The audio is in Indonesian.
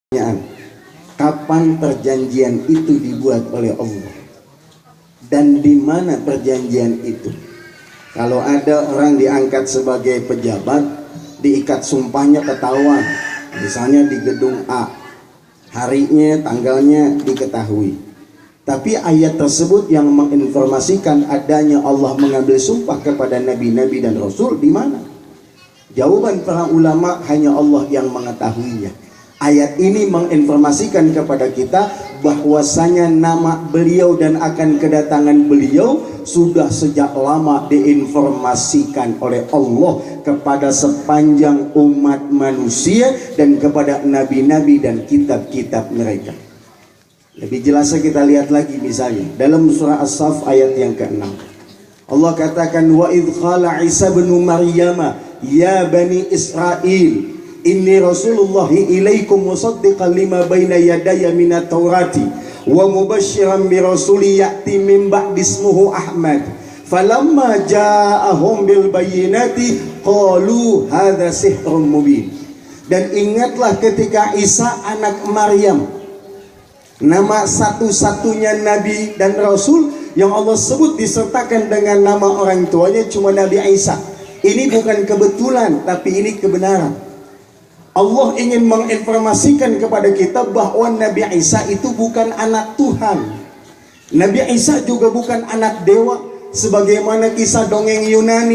Pertanyaan, kapan perjanjian itu dibuat oleh Allah? Dan di mana perjanjian itu? Kalau ada orang diangkat sebagai pejabat, diikat sumpahnya ketahuan, misalnya di gedung A, harinya, tanggalnya diketahui. Tapi ayat tersebut yang menginformasikan adanya Allah mengambil sumpah kepada nabi-nabi dan rasul di mana? Jawaban para ulama, hanya Allah yang mengetahuinya. Ayat ini menginformasikan kepada kita bahwasanya nama beliau dan akan kedatangan beliau sudah sejak lama diinformasikan oleh Allah kepada sepanjang umat manusia dan kepada nabi-nabi dan kitab-kitab mereka. Lebih jelasnya kita lihat lagi misalnya dalam surah As-Saff ayat yang ke-6. Allah katakan, wa idh qala Isa bin Maryam ya bani Israel inni rasulullahi ilaikum musaddiqan lima baina yadayya minat taurati wa mubashiran bi rasuli ya'ti min ba'di ismuhu Ahmad falamma ja'ahum bil bayyinati qalu hadza sihrun mubin. Dan ingatlah ketika Isa anak Maryam, nama satu-satunya nabi dan rasul yang Allah sebut disertakan dengan nama orang tuanya cuma Nabi Isa. Ini bukan kebetulan, tapi ini kebenaran. Allah ingin menginformasikan kepada kita bahwa Nabi Isa itu bukan anak Tuhan. Nabi Isa juga bukan anak dewa, sebagaimana kisah dongeng Yunani.